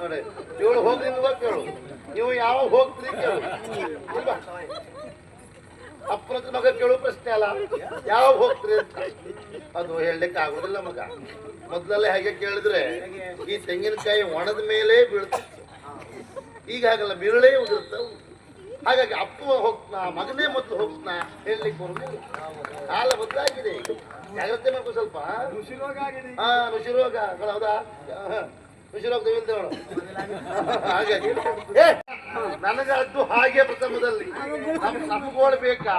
ನೋಡಿ ಇವಳು ಹೋಗ್ಲಿಲ್ವಾ ಕೇಳು, ನೀವು ಯಾವ ಹೋಗ್ತೀರಿ ಕೇಳು. ಅಪ್ಪನ ಮಗ ಕೇಳು ಪ್ರಶ್ನೆ ಅಲ್ಲ, ಯಾವ ಹೋಗ್ತೀರಿ ಅಂತ. ಅದು ಹೇಳಲಿಕ್ಕೆ ಆಗುದಿಲ್ಲ ಮಗ. ಮೊದ್ಲಲ್ಲೇ ಹಾಗೆ ಕೇಳಿದ್ರೆ ಈ ತೆಂಗಿನಕಾಯಿ ಒಣದ ಮೇಲೆ ಬೀಳ್ತಿತ್ತು, ಈಗ ಹಾಗಲ್ಲ, ಬಿರಳೇ ಉದುರ್ತಾವ. ಹಾಗಾಗಿ ಅಪ್ಪ ಹೋಗ್ತನಾ ಮಗನೇ ಮೊದಲು ಹೋಗ್ತನಾ ಹೇಳಲಿಕ್ಕೆ ಬರುವುದಿಲ್ಲ. ಕಾಲ ಬದಲಾಗಿದೆ, ಜಾಗ್ರತೆ ಮಾಡ್ಕೊ ಸ್ವಲ್ಪ. ನುಸಿ ರೋಗ ಹೌದಾ, ನುಸಿ ರೋಗ ದೇವಿಲ್ದೇವಳು. ಹಾಗಾಗಿ ನನಗದ್ದು ಹಾಗೆ ಪ್ರಥಮದಲ್ಲಿ ನಮ್ಗೋಳ್ ಬೇಕಾ,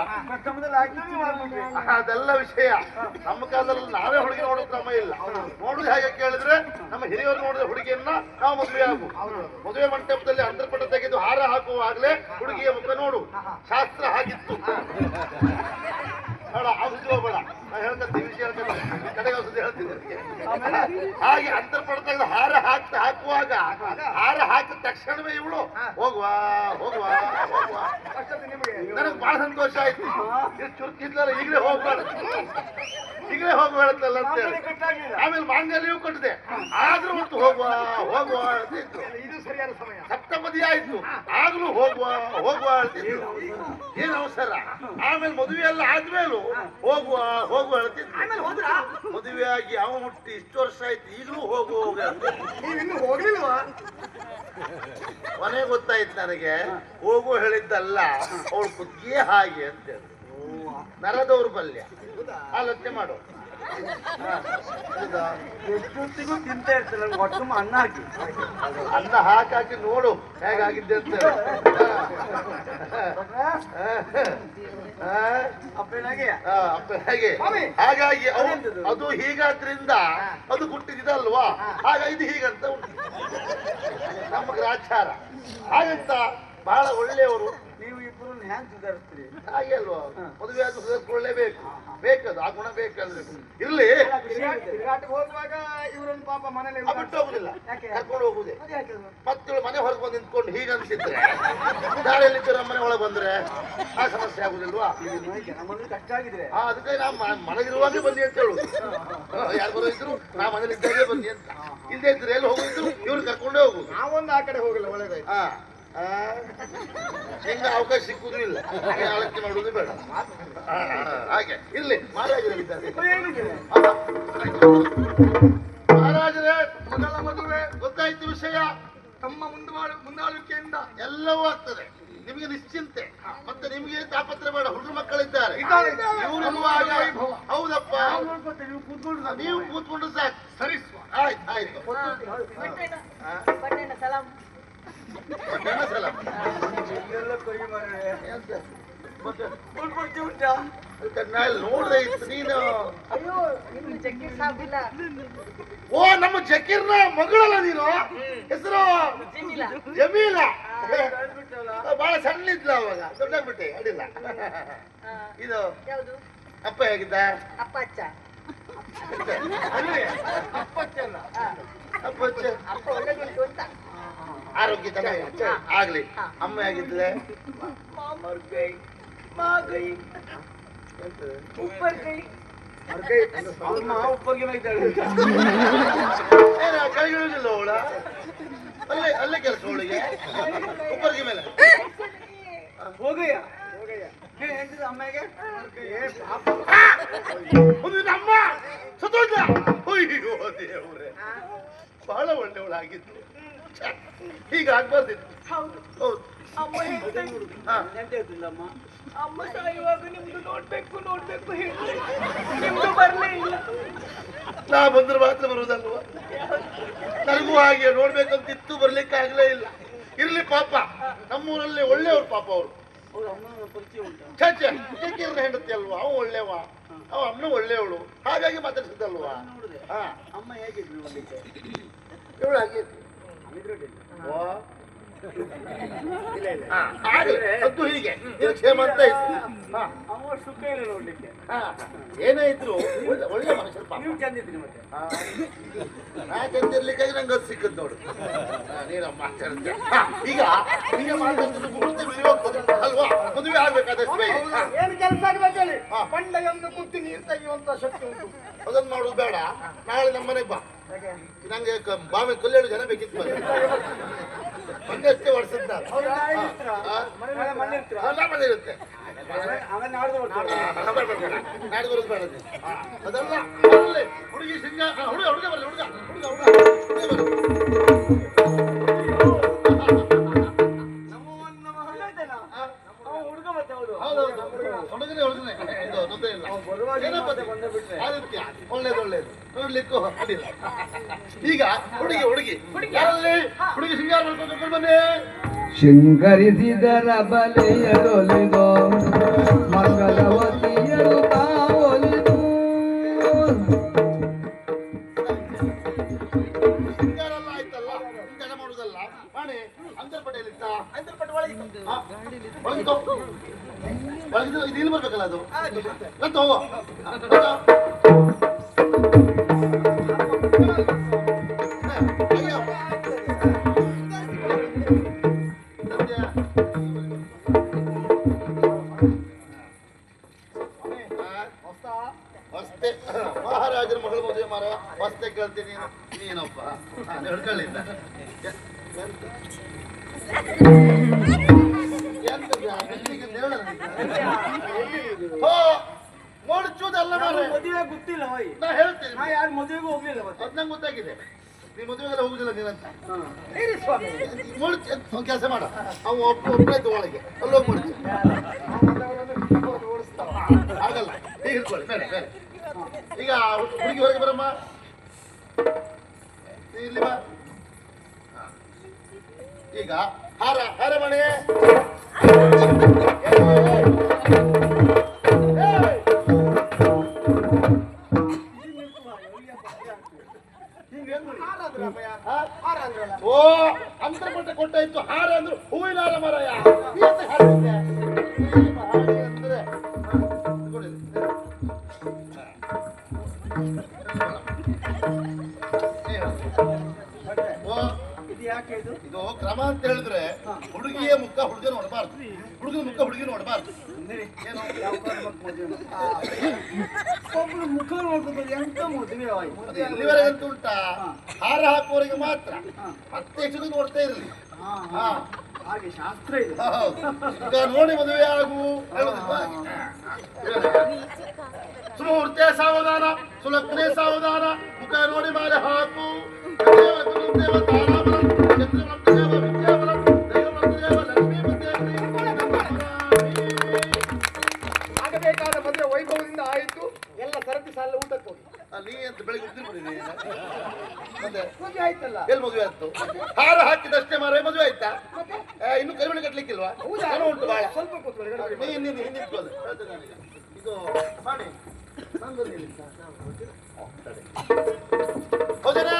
ಅದೆಲ್ಲ ವಿಷಯ. ನಮ್ಮ ಕಾಲದಲ್ಲಿ ನಾವೇ ಹುಡುಗಿ ನೋಡೋ ಕ್ರಮ ಇಲ್ಲ. ನೋಡುದು ಹೇಗೆ ಕೇಳಿದ್ರೆ ನಮ್ಮ ಹಿರಿಯರು ನೋಡಿದ ಹುಡುಗಿಯನ್ನ ನಾವು ಮದುವೆ ಆಗು. ಮದುವೆ ಮಂಟಪದಲ್ಲಿ ಅಂತರ್ಪಟ ತೆಗೆದು ಹಾರ ಹಾಕುವಾಗಲೇ ಹುಡುಗಿಯ ಮುಖ ನೋಡು, ಶಾಸ್ತ್ರ ಹಾಗಿತ್ತು. ಬೇಡ ಔಷಧಿ ಹೋಗ್ಬೇಡ, ನಾ ಹೇಳ್ಕೊಂತೀನಿ ವಿಷಯ ಹೇಳ್ಕೊಂತೀನಿ, ಕಡೆಗೆ ಔಷಧಿ ಹೇಳ್ತೀನಿ. ಹಾಗೆ ಅಂತರ್ಪಟ ತೆಗೆದು ಹಾರ ಹಾಕುವಾಗ ಹಾರ ಹಾಕಿದ ತಕ್ಷಣವೇ ಇವಳು ಹೋಗುವ ಹೋಗುವ ಹೋಗುವ. ನನಗೆ ಬಹಳ ಸಂತೋಷ ಆಯ್ತು. ಚುರುಕಿದ್ಲಲ್ಲ, ಈಗಲೇ ಹೋಗ್ಬೇಡ, ಈಗಲೇ ಹೋಗ್ಬೇಡತ್ತಲ್ಲ ಅಂತೇಳಿ ಆಮೇಲೆ ಮಾಂಗಲ್ಯವೂ ಕೊಟ್ಟಿದೆ. ಆದ್ರೂ ಮತ್ತು ಹೋಗುವ ಹೋಗುವ ಅಂತಿತ್ತು. ಇದು ಸರಿಯಾದ ಸಮಯ, ಸಪ್ತಪದಿ ಆಯ್ತು, ಆಗ್ಲೂ ಹೋಗುವ ಹೋಗುವ ಅಂತಿತ್ತು. ಏನ್ ಅವಸರ. ಆಮೇಲೆ ಮದುವೆ ಎಲ್ಲ ಆದ್ಮೇಲೂ ಹೋಗುವ ಹೋಗುವ ಹೇಳ್ತಿದ್ರು. ಮದುವೆ ಆಗಿ ಅವ ಹುಟ್ಟಿ ಇಷ್ಟು ವರ್ಷ ಆಯ್ತು, ಈಗಲೂ ಹೋಗುವ ಹೋಗ್ಲಿಲ್ವಾ? ಕೊನೆ ಗೊತ್ತಾಯ್ತು ನನಗೆ, ಹೋಗು ಹೇಳಿದ್ದಲ್ಲ, ಅವಳು ಕುತ್ತಿಗೆ ಹಾಗೆ ಅಂತೇಳಿ. ನರದೌರ್ಬಲ್ಯ ಆಲೋಚನೆ ಮಾಡು. ಎಷ್ಟೊತ್ತಿಗೂ ತಿಂತ ಇರ್ತಲ್ಲ, ಒಟ್ಟು ಅನ್ನ ಹಾಕಿ ಅನ್ನ ಹಾಕಿ ನೋಡು ಹೇಗಾಗಿದ್ದೆ ಅಂತ. ಹಾಗಾಗಿ ಅದು ಹೀಗಾದ್ರಿಂದ ಅದು ಹುಟ್ಟಿದಲ್ವಾ, ಆಗ ಇದು ಹೀಗಂತ ಉಂಟು ನಮ್ಮ ಗ್ರಾಚಾರ. ಹಾಗಂತ ಬಹಳ ಒಳ್ಳೆಯವರು. ನೀವು ಇಬ್ಬರು ಹ್ಯಾಂಗ್ ಸುಧಾರಿಸ್ತೀರಿ? ಹಾಗೆ ಅಲ್ವಾ, ಮದುವೆ ಆದ್ರೂ ಸುಧಾರಿಸ್ಕೊಳ್ಳೇಬೇಕು, ಬೇಕದು ಆ ಗುಣ ಬೇಕಂದ್ರೆ. ಇರ್ಲಿ, ಹೋಗುವಾಗ ಇವರೊಂದು ಪಾಪ ಮನೇಲಿ ಬಿಟ್ಟು ಹೋಗುದಿಲ್ಲ, ಕರ್ಕೊಂಡು ಹೋಗುದೇ. ಮತ್ತೇಳು ಮನೆ ಹೊರಗೆ ಬಂದು ನಿಂತ್ಕೊಂಡು ಹೀಗೆ ಅನ್ಸಿದ್ರೆ ದಾಳಿಯಲ್ಲಿ ಮನೆ ಒಳಗೆ ಬಂದ್ರೆ ಆ ಸಮಸ್ಯೆ ಆಗುದಿಲ್ವಾ? ಕಷ್ಟ ಆಗಿದ್ರೆ ಅದಕ್ಕೆ ನಾ ಮನೆಗಿರುವಾಗೇ ಬನ್ನಿ ಅಂತ ಹೇಳುದು. ಯಾರು ಬರೋದಿದ್ರು ನಾ ಮನೇಲಿ ಇದ್ದಾಗೆ ಬನ್ನಿ ಅಂತ. ಇಲ್ಲದೆ ಇದ್ರೆ ಎಲ್ಲಿ ಹೋಗಿದ್ರು ಇವ್ರು ಕರ್ಕೊಂಡೇ ಹೋಗುದು. ನಾವೊಂದು ಆ ಕಡೆ ಹೋಗಲ್ಲ, ಒಳ್ಳೆದಾಯ್ತು. ಹೆಂಗ ಅವಕಾಶ ಸಿಕ್ಕುದು ಇಲ್ಲ, ಆಲೋಚನೆ ಮಾಡುವುದು ಬೇಡ. ಹಾಗೆ ಇಲ್ಲಿ ಮಹಾರಾಜರಿದ್ದಾರೆ. ಮಹಾರಾಜರೇ, ಮೊದಲ ಮದುವೆ ಗೊತ್ತಾಯ್ತು ವಿಷಯ. ತಮ್ಮ ಮುಂದಾಳುವಿಕೆಯಿಂದ ಎಲ್ಲವೂ ಆಗ್ತದೆ, ನಿಮಗೆ ನಿಶ್ಚಿಂತೆ. ಮತ್ತೆ ನಿಮಗೆ ತಾಪತ್ರ ಬೇಡ, ಹುಡುಗರು ಮಕ್ಕಳಿದ್ದಾರೆ. ಹೌದಪ್ಪ, ನೀವು ಕೂತ್ಕೊಂಡು ಸಾಕು. ಸರಿ, ಆಯ್ತು ಆಯ್ತು. ನೋಡ್ದೆ ಇತ್ತು ನೀನು. ಓ, ನಮ್ಮ ಜಕೀರ್ನ ಮಗಳಲ್ಲ ನೀನು? ಹೆಸರು ಜಮೀಲ. ಬಹಳ ಸಣ್ಣ ಇದ್ಲ ಅವಾಗ, ದೊಡ್ಡಾಗ್ಬಿಟ್ಟೆ, ಅಡಿಲ್ಲ. ಇದು ಅಪ್ಪ ಹೇಗಿದ್ದ? ಅಪ್ಪಚ್ಚ ಅಪ್ಪ ಆರೋಗ್ಯ ಚೆನ್ನಾಗಿ ಆಗ್ಲಿ. ಅಮ್ಮ ಹೇಗಿದ್ಲೆ? ಕೈಗಳಿಲ್ಲ ಅವಳ, ಅಲ್ಲೇ ಅಲ್ಲೇ ಕೆಲಸ ಅವಳಿಗೆ ಉಪ್ಪರ್ಗಿ ಮೇಲೆ. ಹೋಗಯ್ಯ ಅಮ್ಮಗೆ ನಮ್ಮ ಸತ್ತೋದ್ಲ. ಅಯ್ಯೋ ದೇವ್ರೆ, ಬಹಳ ಒಳ್ಳೆಯವಳಾಗಿತ್ತು. ಹೀಗ ಆಗ್ಬಾರ್ದಿತ್ತು. ಹೌದು, ಅಮ್ಮ ಅಮ್ಮ ಸಾಯುವಾಗ ನಿಮ್ದು ನೋಡ್ಬೇಕು ನೋಡ್ಬೇಕು ಹೇಳಿ ನಿಮ್ದು ಬರ್ಲೇ ಇಲ್ಲ. ನಾ ಬಂದ್ರೆ ಮಾತ್ರ ಬರುವುದಲ್ವ? ನನಗೂ ಹಾಗೆ ನೋಡ್ಬೇಕಂತಿತ್ತು, ಬರ್ಲಿಕ್ಕೆ ಆಗ್ಲೇ ಇಲ್ಲ. ಇರ್ಲಿ ಪಾಪ, ನಮ್ಮೂರಲ್ಲಿ ಒಳ್ಳೆಯವ್ರು ಪಾಪ ಅವರು. ಚೇಕಿರ್ನ ಹೆಂಡತಿ ಅಲ್ವಾ, ಅವ ಒಳ್ಳೆವ, ಅವ ಅಮ್ಮ ಒಳ್ಳೆಯವಳು, ಹಾಗಾಗಿ ಮಾತಾಡ್ಸಿದ್ದಲ್ವಾ. ಅಮ್ಮ ಹೇಗಿದ್ರು? ಇವಳು ಹಾಗೆ ಇಲ್ಲ ಇಲ್ಲ ಹಾ, ಹಾಗೆ ಅದು ಹೀಗೆ ಇದು ಕ್ಷೇಮ ಅಂತ ಇತ್ತು. ಹಾ, ಅವ ಸುಖ ಇಲ್ಲ ನೋಡ್ಲಿಕ್ಕೆ. ಹಾ, ಏನೇ ಇದ್ರು ಒಳ್ಳೆ ಒಳ್ಳೆ ಮನುಷ್ಯರು ಪಾಪ. ನೀವು ಚಂದಿದ್ರಿ ಮತ್ತೆ. ನಾ ಚಂದಿರ್ಲಿಕ್ಕಾಗಿ ನಂಗೆ ಅದು ಸಿಕ್ಕದ್ ನೋಡು. ನೀನು ಮಾತಾಡ್ತೀಯ. ಈಗ ಈಗ ಮಾಡಿದ್ರೆ ಮುಹೂರ್ತ ಬಿಡಿ ಹೋಗ್ತದೆ ಅಲ್ವಾ? ಮದುವೆ ಆಗ್ಬೇಕಾದಷ್ಟು ಬೇಗ. ಹಾ, ಏನು ಕೆಲಸ ಆಗ್ಬೇಕು ಹೇಳಿ. ಹಾ. ಪಂಡಗನ್ನು ಕುತ್ತಿ ನೀರು ತೆಗೆಯುವಂತ ಶಕ್ತಿ ಉಂಟು. ಅದನ್ನ ಮಾಡೋದು ಬೇಡ. ನಾಳೆ ನಮ್ಮ ಮನೆಗೆ ಬಾ. ನಂಗೆ ಬಾವಿ ಕಲ್ಲೇಳು ಜನ ಬೇಕಿತ್ತು ಮನೆ. ಮೊನ್ನೆಷ್ಟೇ ವರ್ಷದ ನಾನು. ಅವ್ರು ನಾಳೆ ಇರ್ತೀರಾ? ಹಾ? ನಾಳೆ ಮನೆ ಇರ್ತೀರಾ? ಎಲ್ಲ ಮನೆ ಇರುತ್ತೆ. ಅವನ್ ನಾಡ್ದು ಬರ್ತಾರೆ. ನಾಡು ಬರೋದು ಬೇಡ ನೀನು. ಅದಲ್ಲ ಬರಲಿ. ಹುಡುಗಿ ಸಿಂಗಾರ ಹುಡುಗ ಹುಡುಗ ಬರಲಿ ಹುಡುಗ ಹುಡುಗ ಹುಡುಗ ನಮ್ಮವನ್ನ ಮಹಲ್ ಐತಲ್ಲ? ಅವ ಹುಡುಗ ಮತ್ತೆ ಹೌದು. ಹೌದೌದು ಹುಡುಗನೇ ಹುಡುಗನೇ ಇದು ತೊಂದರೆ ಇಲ್ಲ. ಅವ್ನು ಬರುವಾಗ ಏನಪ್ಪ ಮತ್ತೆ ಬಂದೇ ಬಿಟ್ರೆ. ಆದಿತ್ಯ ಒಳ್ಳೇದು ಒಳ್ಳೇದು ನೋಡ್ಲಿಕ್ಕೂ ಅಡ್ಡಿಲ್ಲ. ಈಗ ಹುಡುಗಿ ಹುಡುಗಿ ಯಾರಲ್ಲಿ ಹುಡುಗಿ ಸಿಂಗಾರ ಮಾಡ್ಕೊಂಡು ಬನ್ನಿ. ಶೃಂಗರಿಸಿದರ ಬಲೆಯರೊಲಿದೋ ಮಂಗಲವತಿಯರು ತಾವೊಲಿದು ಸಿಂಗಾರ ಎಲ್ಲ ಆಯ್ತಲ್ಲ ಇಂತನ ಮಾಡುದಲ್ಲ ಮಾಡಿ ಅಂತರ್ಪಟೆಯಲ್ಲಿತ್ತ ಅಂತರ್ಪಟ್ಟು ಒಳಗೆ ಒಳಗಿದ್ದು ಒಳಗಿದ್ದು ಇದು ಇಲ್ಲಿ ಬರ್ಬೇಕಲ್ಲ ಅದು ಅಂತ ಹೋಗೋ ಹೊಸ್ತೆ ಮಹಾರಾಜರ ಮಗಳು ಮದುವೆ ಮಾರ ಹೊಸ್ತೆ ಕೇಳ್ತೀನಿ ನೀನೊಬ್ಬ ಹಿಡ್ಕೊಳ್ಳಿಲ್ಲ ನೋಡ್ಚೂದಲ್ಲ ಮಾರ್ರೆ. ಮದುವೆ ಗೊತ್ತಿಲ್ಲ ಹೋಯ್. ನಾ ಹೇಳ್ತೀನಿ ನಾ ಯಾರು ಮದುವೆಗೂ ಹೋಗ್ಲಿಲ್ಲ ಮತ್ತೆ. ಅದ್ ನಂಗೆ ಗೊತ್ತಾಗಿದೆ ನೀ ಮದುವೆಗೆಲ್ಲ ಹೋಗುದಿಲ್ಲ ನೀನಂತ ಹೇಳಿ ಸ್ವಾಮಿ. ಒಂದು ಕೆಲಸ ಮಾಡ ಅವ ಒಬ್ಬನೇ ಒಳಗೆ ಅಲ್ಲೋಗಿ ಮಾಡ್ತೀನಿ ಓಡಿಸ್ತಾವ. ಆಗಲ್ಲ ಈಗ ಹಿಡ್ಕೊಳ್ಳಿ ಬೇರೆ ಬೇರೆ ಈಗ ಹುಡುಗಿ ಹೊರಗೆ ಬರಮ್ಮ ನೀ ಇಲ್ಲಿ ಬಾ ಹಾ. ಈಗ ಹಾರ ಹಾರ ಮಣಿ ಓ ಅಂತರ್ಪಟ್ಟ ಕೊಟ್ಟ ಇತ್ತು ಹಾರ ಅಂದ್ರು ಹೂವಿನ ಹಾರ ಮರಯ ಅಂದ್ರೆ ಇದು ಯಾಕೆ ಇದು? ಇದು ಕ್ರಮ ಅಂತ ಹೇಳಿದ್ರೆ ಹುಡುಗಿಯ ಮುಖ ಹುಡುಗ ನೋಡಬಾರ್ದು ಹುಡುಗನ ಮುಖ ಹುಡುಗಿ ನೋಡಬಾರ್ದು ಏನು ಯಾವ ಕಾರಣಕ್ಕೆ ಮದುವೆ? ಒಬ್ರು ಮುಖ ನೋಡ್ಕೊಂಡು ಎಂತ ಮದುವೆ ಆಯ್ತು? ಅದು ಎಲ್ಲಿವರೆಗಂತ ಉಂಟಾ ಹಾರ ಹಾಕುವವರಿಗೆ ಮಾತ್ರ ಮತ್ತೆ ಹೆಚ್ಚು ನೋಡ್ತಾ ಇರಲಿ ಹಾ ಹಾಗೆ ಶಾಸ್ತ್ರ ಇದೆ. ಹೌದು. ಈಗ ನೋಡಿ ಮದುವೆ ಆಗು ಹೇಳುದಿಲ್ವಾ? ಸುಮೂರ್ತೆ ಸಾವಧಾನ ಸುಲಗ್ನೆ ಸಾವಧಾನ ಮುಖ ನೋಡಿ ಮಾಲೆ ಹಾಕು ಆಗಬೇಕಾದ ಮದುವೆ ವೈಭವದಿಂದ ಆಯಿತು. ಎಲ್ಲ ಸರತಿ ಸಾಲ ಊಟಕ್ಕೆ ಹೋಗಿ ನೀ ಅಂತ ಬೆಳಿಗ್ಗೆ ಉದ್ದಿರ್ಬಿಡಿ ಮತ್ತೆ ಮದುವೆ ಆಯ್ತಲ್ಲ. ಎಲ್ಲಿ ಮದುವೆ ಆಯ್ತು ಹಾರ ಹಾಕಿದಷ್ಟೇ ಮಾರ ಮದುವೆ ಆಯ್ತಾ ಇನ್ನು ಕರಿಮಣಿ ಕಟ್ಲಿಕ್ಕಿಲ್ವಾ ಜನ ಉಂಟು ಬಾಳ ಸ್ವಲ್ಪ ಕೂತ್ಕೊಳ್ಳಿ. ನಿಂತ್ಕೊಳ್ಳಿ ಇದು ಮಾಡಿ ಹೌದೇನಾ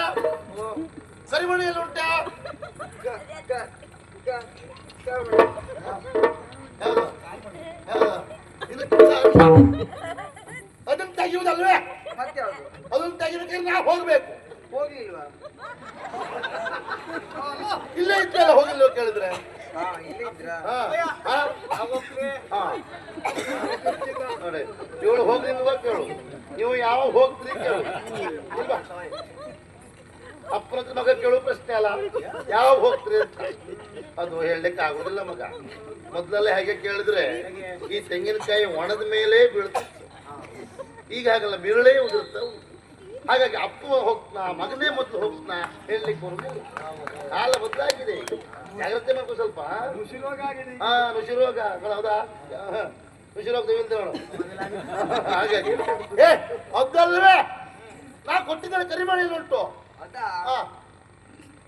ಕರಿಮಣಿ ಎಲ್ಲ ಉಂಟಾ ಯಾವ್ದು? ಯಾವ್ದು? ಅದನ್ನ ತೆಗೆಯುವುದಲ್ವೇ ಮತ್ತೆ ಯಾವುದು? ಅದನ್ನ ತೆಗಿಬೇಕಾದ್ರೆ ನಾವು ಹೋಗ್ಬೇಕು ಹೋಗ್ಲಿಲ್ವಾ? ಇಲ್ಲೇ ಇದ್ದಲ್ಲ ಹೋಗಿಲ್ವ ಕೇಳಿದ್ರೆ ಹಾ, ಇಲ್ಲೇ ಇದ್ರಾ? ಹಾ, ಹಾ, ಹಾ. ನೋಡಿ ಇವಳು ಹೋಗ್ಲಿಲ್ವಾ ಕೇಳು ನೀವು ಯಾವ ಹೋಗ್ತೀರಿ ಕೇಳು ಇಲ್ವಾ? ಅಪ್ಪನ ಮಗ ಕೇಳು ಪ್ರಶ್ನೆ ಅಲ್ಲ ಯಾವ ಹೋಗ್ತೀರಿ ಅಂತ ಅದು ಹೇಳಲಿಕ್ಕೆ ಆಗುದಿಲ್ಲ ಮಗ ಮೊದ್ಲಲ್ಲೇ ಹಾಗೆ ಕೇಳಿದ್ರೆ ಈ ತೆಂಗಿನಕಾಯಿ ಒಣದ ಮೇಲೆ ಬೀಳ್ತಿತ್ತು ಈಗ ಹಾಗಲ್ಲ ಬಿರಳೇ ಉದುರ್ತಾವ ಹಾಗಾಗಿ ಅಪ್ಪ ಹೋಗ್ತನಾ ಮಗನೇ ಮೊದಲು ಹೋಗ್ತನಾ ಹೇಳಲಿಕ್ಕೆ ಬರುದಿಲ್ಲ ಕಾಲ ಬದಲಾಗಿದೆ ಜಾಗ್ರತೆ ಮಾಡ್ಕೊ ಸ್ವಲ್ಪ ಋಷಿರೋಗ ಆಗಿದೆ. ಹಾ ಋಷಿರೋಗ ಹೌದಾ ಋಷಿರೋಗ ಹೇಳು ಹಾಗಾಗಿ ಏ ಅದಲ್ವೇ ನಾ ಕೊಟ್ಟಿದ್ದೇನೆ ಕರಿಮಣಿ ಉಂಟು ಅದಾ? ಹಾ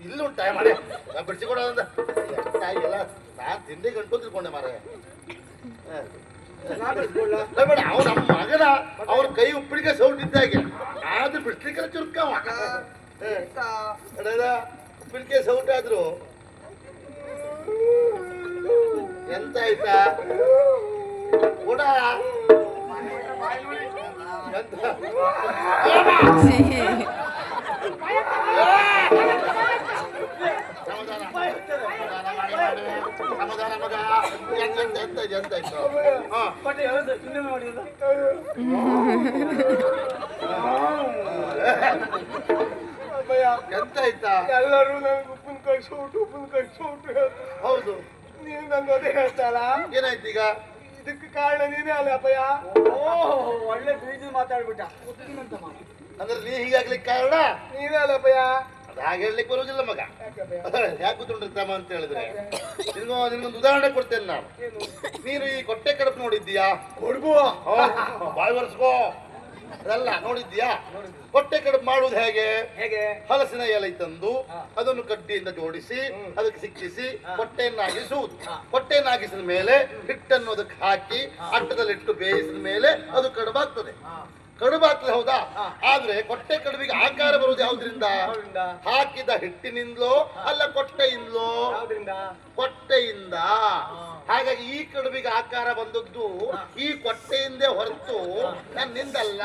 ಇಲ್ಲಿ ಉಂಟಾ ಮಾರೆ ನಾ ಬಿಡಿಸಿಕೊಡೋದ ತಾಯಿ ಎಲ್ಲ ನಾ ತಿಂಡಿ ಗಂಟು ತಿಳ್ಕೊಂಡೆ ಮಾರೆ ನಾ ಬಿಡ್ಸ್ಕೊಳ್ಳ? ಬೇಡ ಅವ್ ನಮ್ಮ ಮಗನ ಅವ್ರ ಕೈ ಉಪ್ಪಿಡಿಗೆ ಸೌಟಿದ್ದಾಗೆ ಆದ್ರೂ ಬಿಡ್ಸ್ಲಿಕ್ಕೆ ಚುರುಕವ ಎಂತ? ಉಪ್ಪಿಡಿಗೆ ಸೌಟ್ ಆದ್ರು ಎಂತ ಆಯ್ತಾ ಕೂಡ ಎಂತ ಸಮಾಧಾನ ಮಗ ಎಂತ ಆಯ್ತು ಹಾ ಬಟ್ ಯಾವ್ದು ಸುಮ್ಮನೆ ಮಾಡಿದ ಎಂತ ಆಯ್ತಾ ಎಲ್ಲರೂ ನನಗೆ ಉಪ್ಪಿನ ಕಳ್ಸೋಟು ಹೌದು ನೀನು ನಂಗೆ ಅದೇ ಹೇಳ್ತಾರ ಏನಾಯ್ತು ಈಗ ಇದಕ್ಕೆ ಕಾರಣ ನೀನೇ ಅಲ್ಲ ಅಪ್ಪಯ್ಯ. ಓಹೋ ಒಳ್ಳೆ ಬೀಜ ಮಾತಾಡ್ಬಿಟ್ಟ ಉತ್ತಿನಂತ ಮಾತು. ಅಂದ್ರೆ ನೀ ಹೀಗಾಗ್ಲಿಕ್ಕೆ ಕಾರಣ ನೀನೇ ಅಲ್ಲ ಅಪ್ಪಯ್ಯ. ಅದು ಹಾಗೆ ಹೇಳ್ಲಿಕ್ಕೆ ಬರುವುದಿಲ್ಲ ಮಗ. ಯಾಕಪ್ಪಯ್ಯ? ಯಾಕೆ ಕೂತ್ಕೊಂಡಿರ್ತಾಮ ಅಂತ ಹೇಳಿದ್ರೆ ನಿನ್ಗೊಂದು ಉದಾಹರಣೆ ಕೊಡ್ತೇನೆ ನಾನು. ಏನು? ನೀನು ಈ ಕೊಟ್ಟೆ ಕಡಪು ನೋಡಿದ್ದೀಯಾ? ಕೊಡ್ಬೋ ಬಾಯ್ ವರ್ಷಗೋ ಅದೆಲ್ಲ ನೋಡಿದ್ದೀಯಾ? ಕೊಟ್ಟೆ ಕಡುಬು ಮಾಡುವುದು ಹೇಗೆ? ಹೇಗೆ? ಹಲಸಿನ ಎಲೆ ತಂದು ಅದನ್ನು ಕಡ್ಡಿಯಿಂದ ಜೋಡಿಸಿ ಅದಕ್ಕೆ ಸಿಕ್ಕಿಸಿ ಕೊಟ್ಟೆಯನ್ನಾಗಿಸುವುದು. ಕೊಟ್ಟೆಯನ್ನಾಗಿಸಿದ ಮೇಲೆ ಹಿಟ್ಟನ್ನು ಅದಕ್ಕೆ ಹಾಕಿ ಅಟ್ಟದಲ್ಲಿಟ್ಟು ಬೇಯಿಸಿದ ಮೇಲೆ ಅದು ಕಡುಬಾಗ್ತದೆ. ಕಡುಬಾಗ್ತದೆ ಹೌದಾ? ಆದ್ರೆ ಕೊಟ್ಟೆ ಕಡುಬಿಗೆ ಆಕಾರ ಬರುವುದು ಯಾವ್ದ್ರಿಂದ? ಹಾಕಿದ ಹಿಟ್ಟಿನಿಂದಲೋ ಅಲ್ಲ ಕೊಟ್ಟೆಯಿಂದಲೋ? ಕೊಟ್ಟೆಯಿಂದ. ಹಾಗಾಗಿ ಈ ಕಡುಬಿಗೆ ಆಕಾರ ಬಂದದ್ದು ಈ ಕೊಟ್ಟೆಯಿಂದೇ ಹೊರತು ನನ್ನಿಂದಲ್ಲ.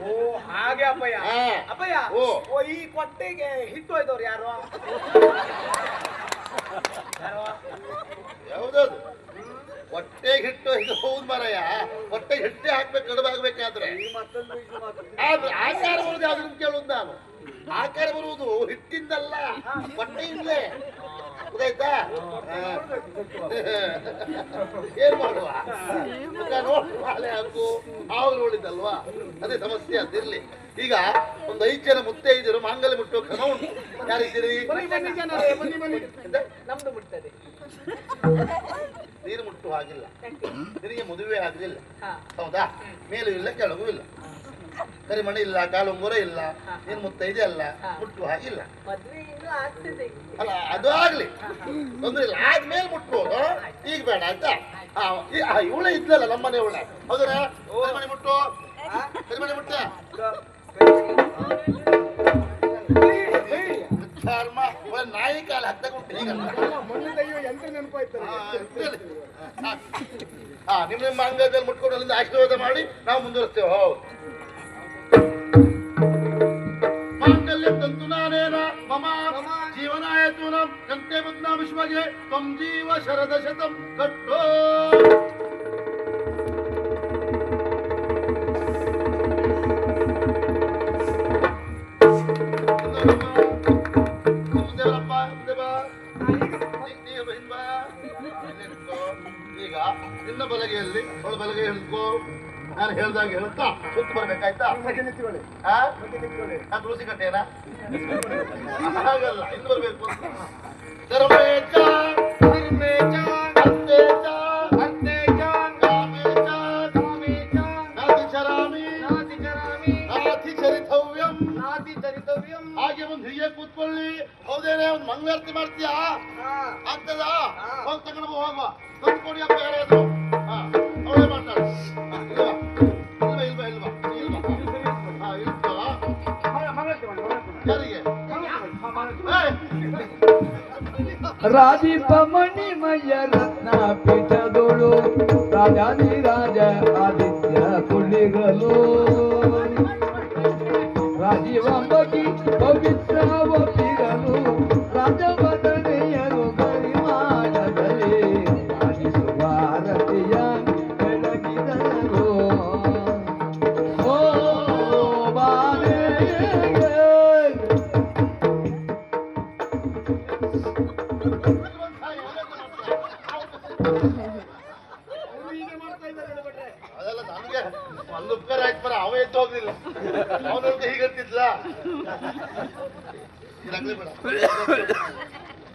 ಓ ಹಾಗೆ ಅಪ್ಪಯ್ಯ. ಹಾ. ಅಪ್ಪಯ್ಯ ಓ. ಓ ಈ ಕೊಟ್ಟೆಗೆ ಹಿಟ್ಟು ಹೋಯ್ದವ್ರು ಯಾರು? ಯಾವ್ದದು? ಹೊಟ್ಟೆಗೆ ಹಿಟ್ಟು ಇದು ಹೌದು ಮರಯ್ಯ. ಹೊಟ್ಟೆಗೆ ಹಿಟ್ಟೆ ಹಾಕ್ಬೇಕು ಕಡುಬಾಗ್ಬೇಕಾದ್ರೆ. ಆದ್ರೆ ಆಕಾರ ಬರುವುದು ಯಾವ್ದು ಕೇಳುವುದು ನಾನು. ಆಕಾರ ಬರುವುದು ಹಿಟ್ಟಿಂದಲ್ಲ ಹೊಟ್ಟೆಯಿಂದಲೇ. ಗೊತ್ತಾಯ್ತಾ? ಏನ್ ಮಾಡುವ? ನೋಡ್ಲೆ ಹಾಕು ಆವಾಗ ನೋಡಿದ್ದಲ್ವಾ? ಅದೇ ಸಮಸ್ಯೆ ಅದಿರ್ಲಿ. ಈಗ ಒಂದು 5 ಜನ ಮುತ್ತೈದರು ಮಾಂಗಲ್ಯ ಮುಟ್ಟುವ ಕ್ರಮ ಉಂಟು. ಯಾರಿದ್ದೀರಿ? ನಮ್ದು ಮುಟ್ತದೆ. ನೀರು ಮುಟ್ಟುವ ಹಾಗಿಲ್ಲ. ನಿನಗೆ ಮದುವೆ ಆಗಲಿಲ್ಲ ಹೌದಾ? ಮೇಲೂ ಇಲ್ಲ ಕೆಳಗೂ ಇಲ್ಲ, ಕರಿಮಣಿ ಇಲ್ಲ, ಕಾಲುಂಗುರ ಇಲ್ಲ, ನೀನು ಮುತ್ತೈದೆ ಅಲ್ಲ, ಮುಟ್ಟುವ ಹಾಗಿಲ್ಲ. ಅಲ್ಲ ಅದು ಆಗ್ಲಿ ತೊಂದ್ರೆ ಇಲ್ಲ. ಆದ್ಮೇಲೆ ಮುಟ್ಬೋದು, ಈಗ ಬೇಡ ಆಯ್ತಾ? ಇವಳೆ ಇದ್ಲಲ್ಲ ನಮ್ಮನೆ ಇವಳ ಹೌದಾ? ಕರಿಮಣಿ ಮುಟ್ಟು, ಕರಿಮಣಿ ಮುಟ್ಟ ನಾಯಿ ಕಾಲ ಹತ್ತಕೊಂಡು ಈಗ ನಿಮ್ಮ ನಿಮ್ಮ ಅಂಗದಲ್ಲಿ ಮುಟ್ಕೊಂಡು ಅಲ್ಲಿಂದ ಆಶೀರ್ವಾದ ಮಾಡಿ ನಾವು ಮುಂದುವರಿಸ್ತೇವೆ. ಹೌದು. ಮಾಂಗಲ್ಯ ತಂತು ನಾನೇನ ಮಮ ಜೀವನಾಯತು ನಮ್ ಕಂತೆ ಬದ್ನಾ ವಿಶ್ವಗೆ ತ್ವಂ ಜೀವ ಶರದ ಶತಂ ಕಟ್ಟೋ. ಈಗ ನಿನ್ನ ಬಲಗೆಯಲ್ಲಿ ಅವಳ ಬಲಗೆ ಹಿಡ್ಕೋ. ನಾನು ಹೇಳ್ದಾಗ ಹೇಳ್ತಾ ಸುತ್ತು ಬರ್ಬೇಕಾಯ್ತಾ? ತುಳಸಿ ಕಟ್ಟೆನಾ? ಹಾಗಲ್ಲ, ಇನ್ನು ಬರ್ಬೇಕು. ಧರ್ಮೇಚ ಧರ್ಮೇಚ ಅರ್ಥೇಚ ಅರ್ಥೇಚ ಕಾಮೇಚ ಕಾಮೇಚ ನಾತಿಚರಾಮಿ ನಾತಿಚರಾಮಿ ನಾತಿಚರಿತವ್ಯಂ ನಾತಿಚರಿತವ್ಯಂ. ಹಾಗೆ ಒಂದು ಹೀಗೆ ಕೂತ್ಕೊಳ್ಳಿ. ಹೌದೇನೆ? ಒಂದು ಮಂಗಳಾರತಿ ಮಾಡ್ತೀಯಾ? ಆಗ್ತದಾ? ಹೋಗಿ ತಗೊಂಡು ಹೋಗುವ. ತಂದು ಕೊಡಿ ಅಪ್ಪ ಯಾರಾದ್ರು. ಅವಳೇ ಮಾತಾಡ. ಇಲ್ವಾ ಇಲ್ವಾ ಇಲ್ವಾ ಇಲ್ವಾ ಇಲ್ವಾ ಯಾರಿಗೆ? ರಾಜೀಪ ಮಣಿಮಯ ರತ್ನ ಪೀಠದೋಳು ರಾಜಾಧಿರಾಜ ಆದಿತ್ಯ ಕುಳಿಗಲು ರಾಜೀವಂಬಕಿ ಪವಿತ್ರ ಒಪ್ಪಿಗಲು ರಾಜವದನೆಯರು ಗರಿಮಾಡದಲ್ಲಿ ರಾಜಿಸುವ ಭಾರತೀಯ ಬೆಳಗಿದರು. ಓ ಬಾಲೆ ಅದೆಲ್ಲ ನನಗೆ ಒಂದು ಉಪಕಾರ ಆಯ್ತು ಬರ. ಅವ ಎದ್ದು ಹೋಗ್ಲಿಲ್ಲ, ಅವನೊಳಗೆ ಹೀಗಂತಿದ್ಲ. ರಗಳೆ ಬೇಡ,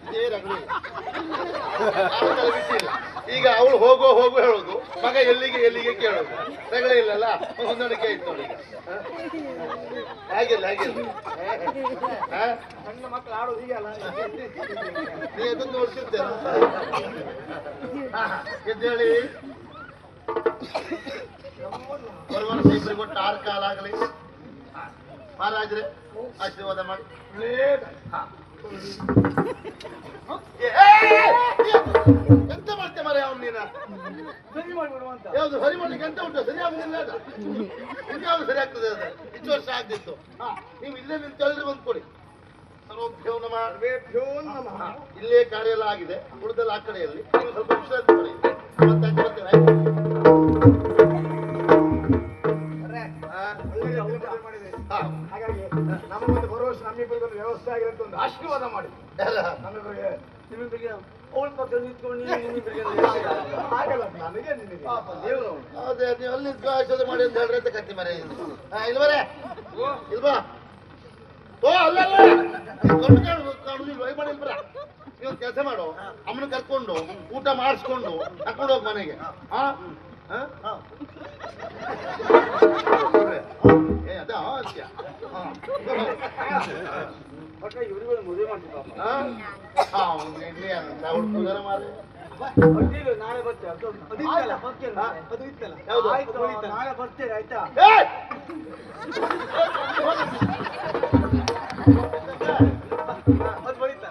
ಇದೇ ರಗಳೆ ಬಿಟ್ಟಿಲ್ಲ. ಈಗ ಅವಳು ಹೋಗೋ ಹೋಗು ಹೇಳೋದು, ಮಗ ಎಲ್ಲಿಗೆ ಎಲ್ಲಿಗೆ ಕೇಳೋದು. ರಗಳೆ ಇಲ್ಲಲ್ಲ, ಹೊಂದಾಣಿಕೆ ಆಯ್ತು ನೋಡಿ. ಹಾಗಿಲ್ಲ ಹಾಗಿಲ್ಲ. ಸಣ್ಣ ಮಕ್ಕಳು ಆಡೋದು ಹೀಗಲ್ಲ. ನೀ ಅದನ್ನು ನೋಡ್ತಿರ್ತೇನೆ. ಎದ್ದೇಳಿ ಬರುವ ಇಬ್ಬರಿಗೆ ಕೊಟ್ಟು 6 ಕಾಲ ಆಗಲಿ. ಮಹಾರಾಜ್ರೆ ಆಶೀರ್ವಾದ ಮಾಡಿ. ಎಂತ ಮಾಡ್ತೆ ಮರ ಅವನು ನೀನ ಸರಿ ಮಾಡ್ಬಿಡುವ ಅಂತ. ಯಾವ್ದು ಸರಿ ಮಾಡ್ಲಿಕ್ಕೆ ಎಂತ ಉಂಟು ಸರಿ ಆಗುದಿಲ್ಲ ಅದು ಇನ್ಯಾವ್ದು ಸರಿ ಆಗ್ತದೆ ಅದು ಇಷ್ಟು ವರ್ಷ ಆಗ್ತಿತ್ತು ನೀವು ಇಲ್ಲೇ ನಿಂತು ಎಲ್ರು ಬಂದು ಕೊಡಿ ಸರ್ವಭ್ಯೋ ನಮಃ. ಸರ್ವೇಭ್ಯೋ ನಮಃ. ಇಲ್ಲೇ ಕಾರ್ಯ ಎಲ್ಲ ಆಗಿದೆ ಉಳಿದಲ್ಲ ಆ ಕಡೆಯಲ್ಲಿ ನೀವು ಸ್ವಲ್ಪ ವಿಶ್ರಾಂತಿ ಪಡಿ ಮತ್ತೆ ಬರ್ತೇವೆ ಒಳ್ಳೆಯ ಊಟ ಮಾಡಿದೆ. ಹಾಗಾಗಿ ನಮಗೊಂದು ಬರುವ ವರ್ಷ ನಮ್ಮಿಬ್ಬರಿಗೊಂದು ವ್ಯವಸ್ಥೆ ಆಗಿರುತ್ತೆ ಒಂದು ಆಶೀರ್ವಾದ ಮಾಡಿ ನಮ್ಮಿಬ್ಬರಿಗೆ ನಿಮ್ಮಿಬ್ಬರಿಗೆ ಅವಳ ಪಕ್ಕ ನಿಂತ್ಕೊಂಡು ನಿಮ್ಮಿಬ್ಬರಿಗೆ ಆಗಲ್ಲ ನನಗೆ ನಿನಗೆ ದೇವರು ಅದೇ ನೀವು ಅಲ್ಲಿ ಆಶೀರ್ವಾದ ಮಾಡಿ ಅಂತ ಹೇಳ್ರಿ ಅಂತ ಕತ್ತಿ ಮರೆ ಇಲ್ವರೇ ಇಲ್ವಾ ಓ ಅಲ್ಲ ಕಾಣುದಿಲ್ವ ಮಾಡಿ ಇಲ್ಬರ ನೀವು ಕೆಲಸ ಮಾಡು ಅಮ್ಮನ ಕರ್ಕೊಂಡು ಊಟ ಮಾಡಿಸ್ಕೊಂಡು ಕರ್ಕೊಂಡು ಹೋಗಿ ಮನೆಗೆ ಅದ ಒಟ್ಟ ಇವ್ರಿಗೂ ಮದುವೆ ಮಾಡ್ತೀವಿ ಮಾರಿ ನಾಳೆ ಬರ್ತೇವೆ ಅದು ಇತ್ತಲ್ಲ ಯಾವುದು? ಆಯ್ತು ನಾಳೆ ಬರ್ತೇವೆ ಆಯ್ತಾ ಅದು ಬಳಿತ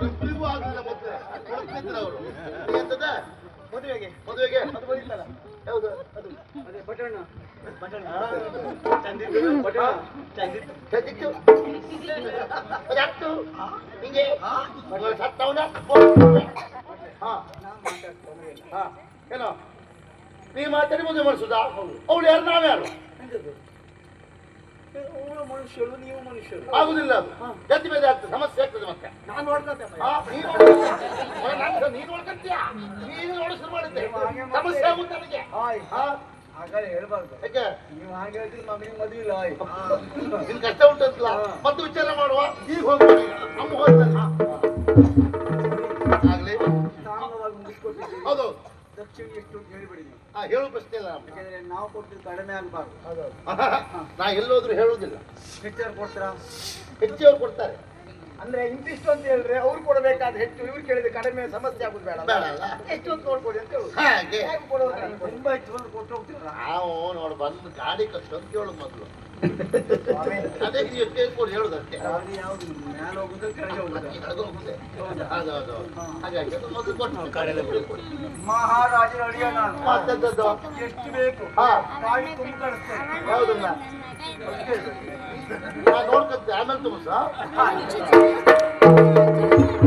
ಇಬ್ಬರಿಗೂ ಆಗಲಿಲ್ಲ ಮತ್ತೆ ಅವರು ಎಂತದ ಮದುವೆಗೆ ಮದುವೆಗೆ ಅದು ಬಳಿತಲ್ಲ ಯಾವುದು ಅದು ಅದೇ ಬಟಣ ಬಟಣ ಚಂದಿದ್ದು ಬಟಣ ಚಂದಿದ್ದು ಸದ್ದಿತ್ತು ಅದಾಗ್ತು ಹಿಂಗೆ ಸತ್ತವನ ಹಾ ಹಾ ಏನೋ ನೀವು ಮಾತಾಡಿ ಮದುವೆ ಮಾಡಿಸುದಾ ಅವಳು ಯಾರು ನಾವ್ಯಾರು ಅವಳು ಮನುಷ್ಯರು ನೀವು ಮನುಷ್ಯರು ಆಗುದಿಲ್ಲ ಅದು ಗತಿ ಬೇರೆ ಆಗ್ತದೆ ಸಮಸ್ಯೆ ಆಗ್ತದೆ ಮತ್ತೆ ನಾನು ನೋಡ್ಕೊಳ್ತೆ ನೀನು ನೋಡ್ಕೊಂತೀಯಾ ನೀನು ನೋಡ ಶುರು ಮಾಡಿದ್ದೆ ಸಮಸ್ಯೆ ಆಗುತ್ತೆ ನನಗೆ ಹಾಗಾದ್ರೆ ಹೇಳ್ಬಾರ್ದು ಯಾಕೆ ನೀವು ಹಾಗೆ ಹೇಳಿದ್ರೆ ನಮಗೆ ಮದುವೆ ಇಲ್ಲ ನಿನ್ ಕಷ್ಟ ಉಂಟಂತಲ್ಲ ಮತ್ತೆ ವಿಚಾರ ಮಾಡುವ ಈಗ ಹೋಗ್ಬೋದು ಅಮ್ಮ ಹೋಗ್ತಾನೆ ಆಗ್ಲಿ ಸಾಂಗವಾಗಿ ಮುಗಿಸ್ಕೊಟ್ಟಿದ್ದೀವಿ ಹೌದು ದಕ್ಷಿಣ ಎಷ್ಟು ಅಂತ ಹೇಳಿಬಿಡಿ ನೀವು ಹೇಳು ಪ್ರಶ್ನೆ ಇಲ್ಲ ನಮ್ಗೆ. ಯಾಕಂದ್ರೆ ನಾವು ಕೊಟ್ಟಿದ್ದು ಕಡಿಮೆ ಆಗಬಾರ್ದು ನಾ ಎಲ್ಲೋದ್ರು ಹೇಳುವುದಿಲ್ಲ ಹೆಚ್ಚಾರು ಕೊಡ್ತೀರಾ ಹೆಚ್ಚು ಅವ್ರು ಕೊಡ್ತಾರೆ ಅಂದ್ರೆ ಇಂತಿಷ್ಟು ಅಂತ ಹೇಳಿದ್ರೆ ಅವ್ರು ಕೊಡಬೇಕಾದ ಹೆಚ್ಚು ಇವ್ರು ಕೇಳಿದ್ರೆ ಕಡಿಮೆ ಸಮಸ್ಯೆ ಆಗುದು ಬೇಡ ಬೇಡ ಅಲ್ಲ ಎಷ್ಟು ಅಂತ ನೋಡ್ಕೊಡಿ ಅಂತ ಹೇಳುದು ಹಾಗೆ ಹೇಗೆ ಕೊಡೋದು ತುಂಬಾ ಹೆಚ್ಚು ಬಂದು ಕೊಟ್ಟು ಹೋಗ್ತೀರಾ ನಾವು ನೋಡು ಬಂದು ಗಾಡಿ ಕಷ್ಟು ಅಂತ ಕೇಳೋದು ಮೊದಲು ಅದೇ ನೀವು ಎಷ್ಟು ಹೇಳ್ಕೊಂಡು ಹೇಳುದಷ್ಟೇ ಗಾಡಿ ಯಾವ್ದು ಮೇಲೆ ಹೋಗುದು ಕೆಳಗೆ ಹೋಗುದು ಹೌದೌದು ಹಾಗಾಗಿ ಅದು ಮೊದಲು ಕೊಟ್ಟು ಮಹಾರಾಜರ ಅಡಿಯ ನಾನು ಮತ್ತದ್ದು ಎಷ್ಟು ಬೇಕು ಹಾ ಗಾಡಿ ತುಂಬ ಕಳಿಸ್ತೇನೆ ಹೌದಲ್ಲ ನಾನು ನೋಡ್ಕೊಂತೆ ಆಮೇಲೆ ತುಂಬ